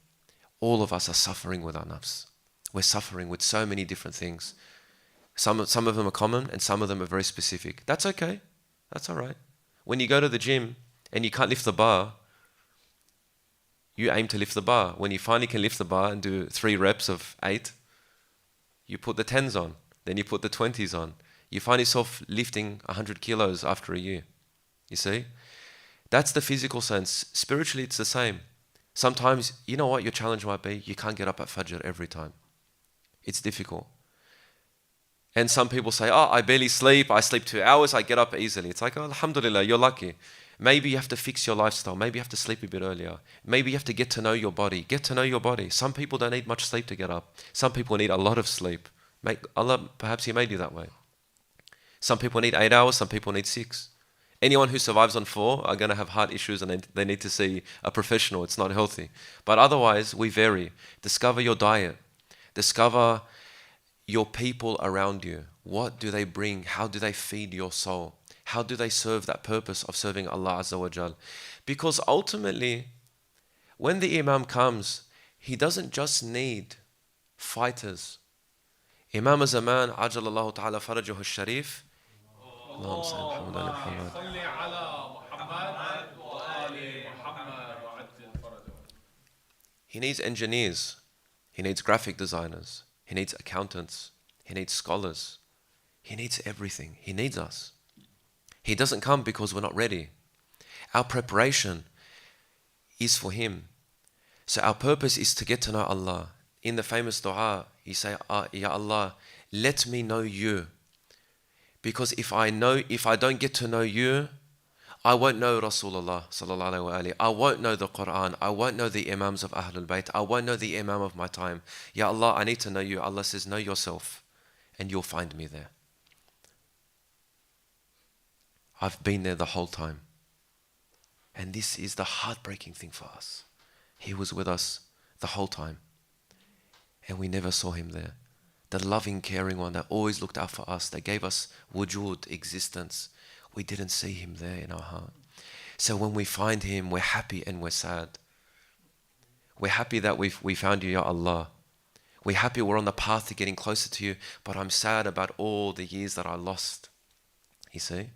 All of us are suffering with our nafs. We're suffering with so many different things. Some of them are common and some of them are very specific. That's okay. That's all right. When you go to the gym and you can't lift the bar, you aim to lift the bar. When you finally can lift the bar and do 3 reps of 8, you put the 10s on. Then you put the 20s on. You find yourself lifting 100 kilos after a year. You see? That's the physical sense. Spiritually, it's the same. Sometimes, you know what your challenge might be? You can't get up at Fajr every time. It's difficult. And some people say, oh, I barely sleep. I sleep 2 hours. I get up easily. It's like, oh, alhamdulillah, you're lucky. Maybe you have to fix your lifestyle. Maybe you have to sleep a bit earlier. Maybe you have to get to know your body. Get to know your body. Some people don't need much sleep to get up. Some people need a lot of sleep. Allah, perhaps He made you that way. Some people need 8 hours. Some people need 6. Anyone who survives on 4 are going to have heart issues and they need to see a professional. It's not healthy. But otherwise, we vary. Discover your diet. Discover your people around you. What do they bring? How do they feed your soul? How do they serve that purpose of serving Allah Azza wa Jal? Because ultimately, when the Imam comes, he doesn't just need fighters. Imam Zaman, Ajalallahu Ta'ala Farajahu Sharif, He needs engineers. He needs graphic designers. He needs accountants. He needs scholars. He needs everything. He needs us. He doesn't come because we're not ready. Our preparation is for Him. So our purpose is to get to know Allah. In the famous dua, you say, Ya Allah, let me know You. Because if I don't get to know You, I won't know Rasulullah sallallahu alaihi wasallam. I won't know the Quran. I won't know the Imams of Ahlul Bayt. I won't know the Imam of my time. Ya Allah, I need to know You. Allah says, know yourself and you'll find me there. I've been there the whole time. And this is the heartbreaking thing for us. He was with us the whole time. And we never saw Him there. The loving, caring one that always looked out for us, that gave us wujud, existence. We didn't see Him there in our heart. So when we find Him, we're happy and we're sad. We're happy that we found You, Ya Allah. We're happy we're on the path to getting closer to You, but I'm sad about all the years that I lost. You see?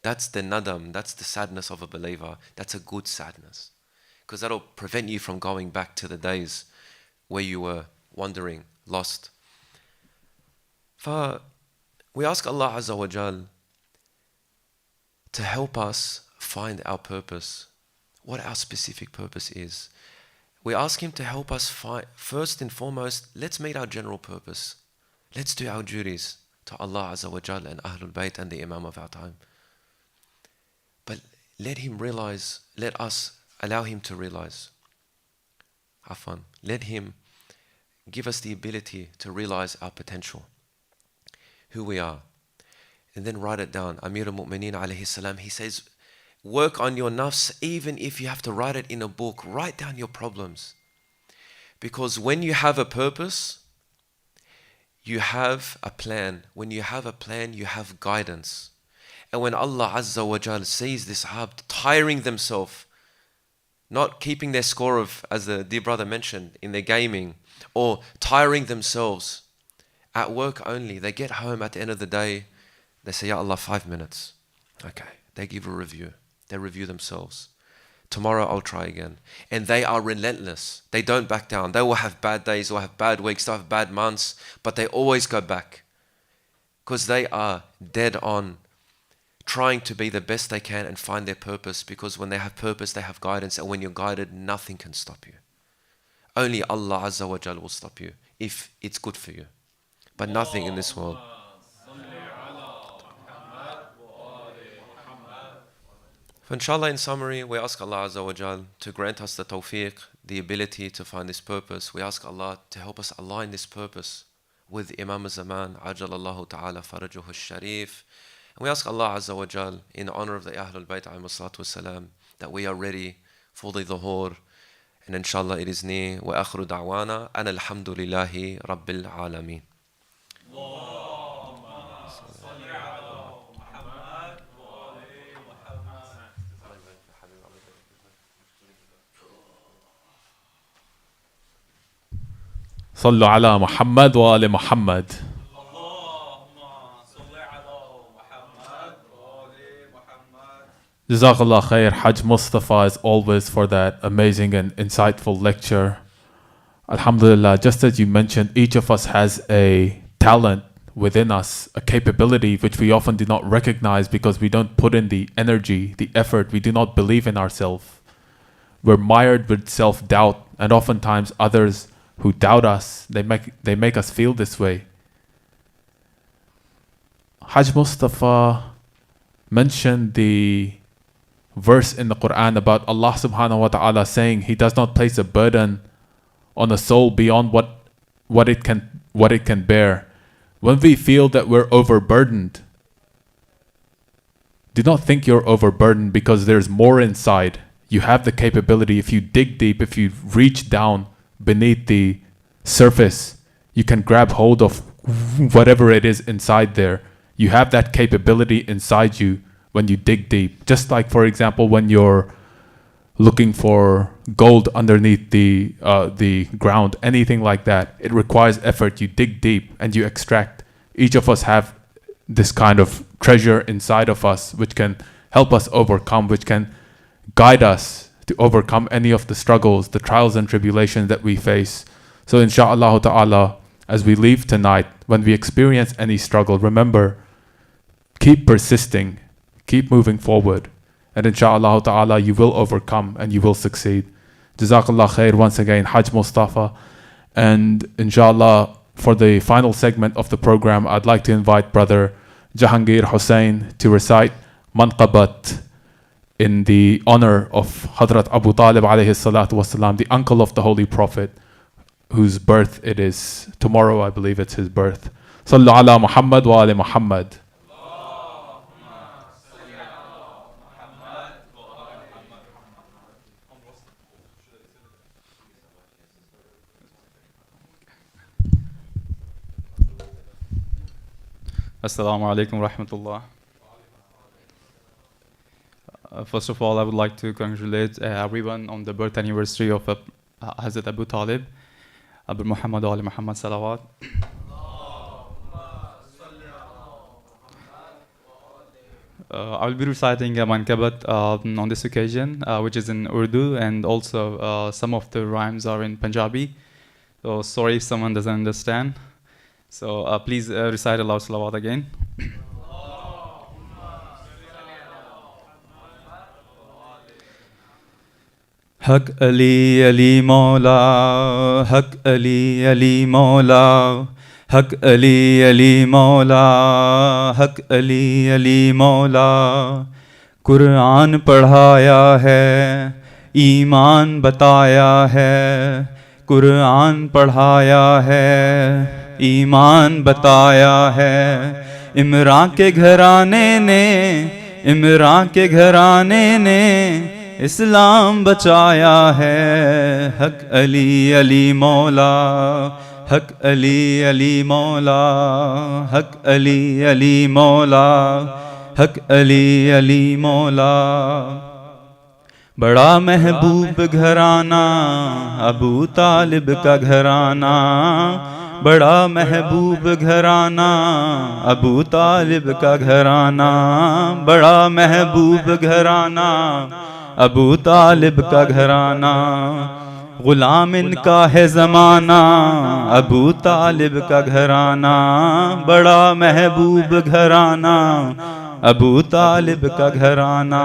That's the nadam, that's the sadness of a believer. That's a good sadness. Because that'll prevent you from going back to the days where you were wandering, lost. We ask Allah Azza wa Jal to help us find our purpose, what our specific purpose is. We ask Him to help us find, first and foremost, let's meet our general purpose. Let's do our duties to Allah Azza wa Jal and Ahlul Bayt and the Imam of our time. But let us allow Him to realize. Let Him give us the ability to realize our potential, who we are. And then write it down. Amir al-Mu'mineen alayhi salam, he says, work on your nafs, even if you have to write it in a book. Write down your problems. Because when you have a purpose, you have a plan. When you have a plan, you have guidance. And when Allah Azza wa Jal sees this abd tiring themselves, not keeping their score of, as the dear brother mentioned, in their gaming, or tiring themselves at work only, they get home at the end of the day, they say, Ya Allah, 5 minutes. Okay, they give a review. They review themselves. Tomorrow I'll try again. And they are relentless. They don't back down. They will have bad days, or have bad weeks, they'll have bad months, but they always go back. Because they are dead on trying to be the best they can and find their purpose, because when they have purpose, they have guidance, and when you're guided, nothing can stop you. Only Allah Azza wa Jal will stop you if it's good for you. But nothing in this world. So inshallah, in summary, we ask Allah Azza wa Jal to grant us the tawfiq, the ability to find this purpose. We ask Allah to help us align this purpose with Imam al-Zaman, Ajalallahu Ta'ala Farajuhu al-Sharif. And we ask Allah Azza wa Jal, in honor of the Ahlul Bayt alayhi salatu wasalam, that we are ready for the dhuhur. And inshallah, it is near. Wa akhru da'wana, an alhamdulillahi rabbil alameen. صلوا على محمد وآل محمد. Jazakallah khair, Hajj Mustafa, as always, for that amazing and insightful lecture. Alhamdulillah, just as you mentioned, each of us has a talent within us, a capability which we often do not recognize because we don't put in the energy, the effort, we do not believe in ourselves. We're mired with self-doubt, and oftentimes others who doubt us, they make us feel this way. Hajj Mustafa mentioned the verse in the Quran about Allah subhanahu wa ta'ala saying He does not place a burden on a soul beyond what it can bear. When we feel that we're overburdened, do not think you're overburdened, because there's more inside. You have the capability. If you dig deep, if you reach down beneath the surface, you can grab hold of whatever it is inside there. You have that capability inside you when you dig deep. Just like, for example, when you're looking for gold underneath the ground, anything like that, it requires effort. You dig deep and you extract. Each of us have this kind of treasure inside of us which can help us overcome, which can guide us to overcome any of the struggles, the trials and tribulations that we face. So inshallah ta'ala, as we leave tonight, when we experience any struggle, remember, keep persisting, keep moving forward, and inshallah ta'ala you will overcome and you will succeed. Jazakallah khair once again, Hajj Mustafa. And inshallah, for the final segment of the program, I'd like to invite Brother Jahangir Hussain to recite Manqabat in the honor of Hadrat Abu Talib alayhi salatu wasalam, the uncle of the Holy Prophet, whose birth it is. Tomorrow, I believe it's his birth. Sallu ala Muhammad wa ali Muhammad. Assalamu alaikum rahmatullah. First of all, I would like to congratulate everyone on the birth anniversary of Hazrat Abu Talib, Abu Muhammad Ali Muhammad Salawat. I will be reciting a mankabat on this occasion, which is in Urdu, and also some of the rhymes are in Punjabi. So sorry if someone doesn't understand. So please recite aloud salawat again. Haq Ali Ali Maula, Haq Ali Ali Maula, Haq Ali Ali Maula, Haq Ali Ali Maula. قرآن پڑھایا ہے, ایمان بتایا ہے, قرآن پڑھایا ہے, ایمان بتایا ہے. عمران کے گھرانے نے, عمران کے گھرانے نے اسلام بچایا ہے. حق علی علی مولا, حق علی علی مولا, حق علی علی مولا, حق علی علی مولا. بڑا محبوب گھرانہ ابو طالب کا گھرانہ, بڑا محبوب گھرانہ ابو طالب کا گھرانہ, بڑا محبوب گھرانہ ابو طالب کا گھرانہ. غلام ان کا ہے زمانہ ابو طالب کا گھرانہ, بڑا محبوب گھرانہ ابو طالب کا گھرانہ.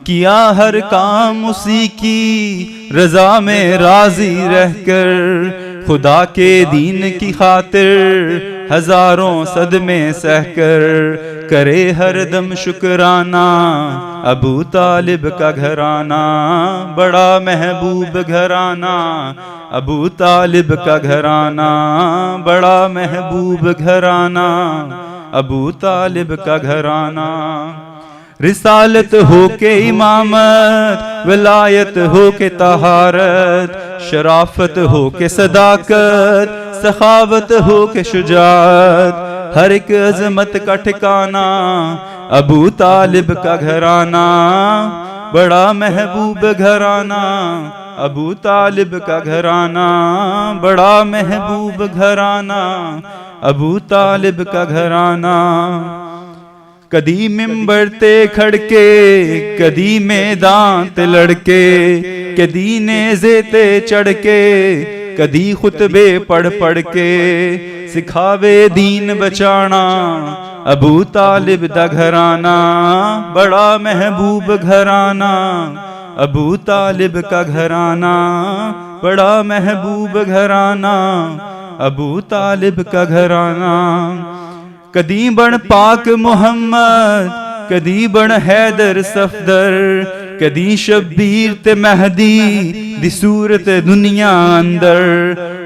کیا ہر کام اسی کی رضا میں راضی رہ کر, خدا کے دین کی خاطر ہزاروں صدمے سہ کر, کرے ہر دم شکرانہ ابو طالب کا گھرانہ, بڑا محبوب گھرانہ ابو طالب کا گھرانہ, بڑا محبوب گھرانہ ابو طالب کا گھرانہ. رسالت ہو کے امامت, ولایت ہو کے طہارت, شرافت ہو کے صداقت, سخاوت ہو کے شجاعت, ہر ایک عظمت کا ٹھکانہ ابو طالب کا گھرانہ, بڑا محبوب گھرانہ ابو طالب کا گھرانہ, بڑا محبوب گھرانہ ابو طالب کا گھرانہ. کدی ممبر تے کھڑ کے, کدی میدان تے لڑ کے, کدی نیزے تے چڑھ کے, کدی خطبے پڑھ پڑھ کے, سکھاوے دین بچانا ابو طالب دا گھرانہ, بڑا محبوب گھرانہ ابو طالب کا گھرانہ, بڑا محبوب گھرانہ ابو طالب کا گھرانہ. کدی بن پاک محمد, کدی بن حیدر صفدر, کدی شبیر تے مہدی دی صورت دنیا اندر,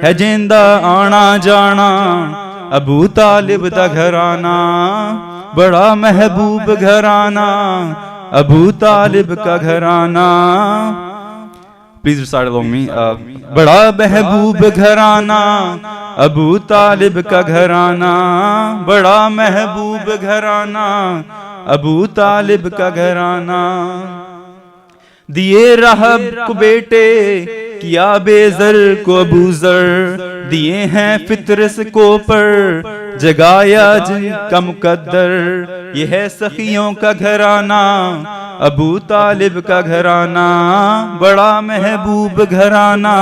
ہے جیندہ آنا جانا ابو طالب دا گھرانہ, بڑا محبوب گھرانہ ابو طالب کا گھرانہ. Please recite along me. بڑا محبوب گھرانہ ابو طالب کا گھرانہ, بڑا محبوب گھرانہ ابو طالب کا گھرانہ. دیے رہب کو بیٹے, کیا بے زر کو ابو ذر, دیے ہیں فطرس کو پر, جگایا جن کا مقدر، یہ ہے سخیوں کا گھرانہ، ابو طالب کا گھرانہ بڑا محبوب گھرانہ،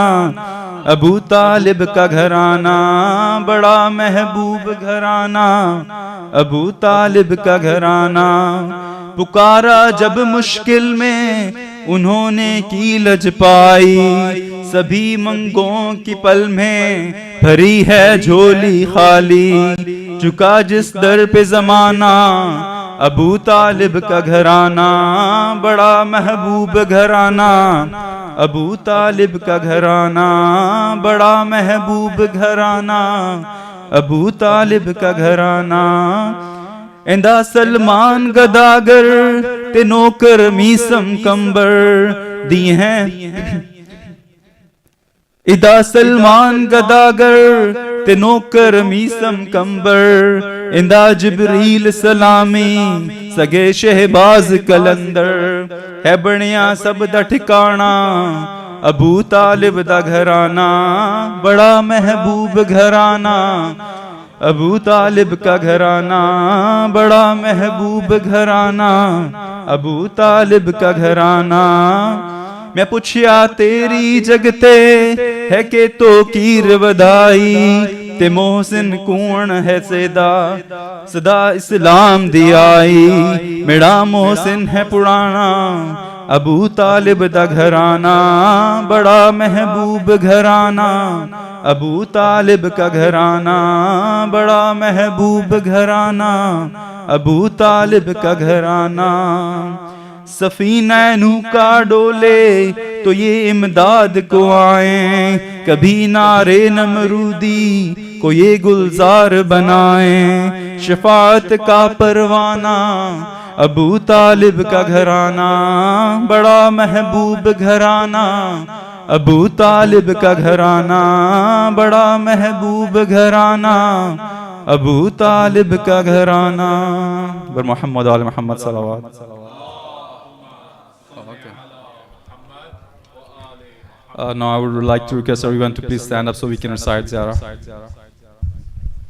ابو طالب کا گھرانہ بڑا محبوب گھرانہ، ابو طالب کا گھرانہ۔ پکارا جب مشکل میں انہوں نے کی لج پائی، سبھی منگوں کی پل میں بھری ہے جھولی خالی، چکا جس در پہ زمانہ ابو طالب کا گھرانہ بڑا محبوب گھرانہ، ابو طالب کا گھرانہ بڑا محبوب گھرانہ، ابو طالب کا گھرانہ۔ ایندا سلمان گداگر تے نوکر میسم کمبر دی ہیں، ادا سلمان گداگر تے نوکر میسم کمبر، اندا جبریل سلامی سگے شہباز کلندر، ہے بنیا سب دا ٹھکانا ابو طالب دا گھرانہ بڑا محبوب گھرانہ، ابو طالب کا گھرانہ بڑا محبوب گھرانہ، ابو طالب کا گھرانہ۔ میں پوچھیا تیری جگتے ہے کہ تو کیر ودائی، تے محسن کون ہے صدا اسلام دی آئی، میرا محسن ہے پرانا ابو طالب دا گھرانہ بڑا محبوب گھرانہ، ابو طالب کا گھرانہ بڑا محبوب گھرانہ، ابو طالب کا گھرانہ۔ سفینہ نوح کا ڈولے تو یہ امداد کو آئیں، کبھی نعرے نمرودی کو یہ گلزار بنائیں، شفاعت کا پروانہ ابو طالب کا گھرانہ بڑا محبوب گھرانہ، ابو طالب کا گھرانہ بڑا محبوب گھرانہ، ابو طالب کا گھرانہ۔ بر محمد آل محمد صلوات۔ Now I would like to request everyone to please stand up so we can recite Ziyarah.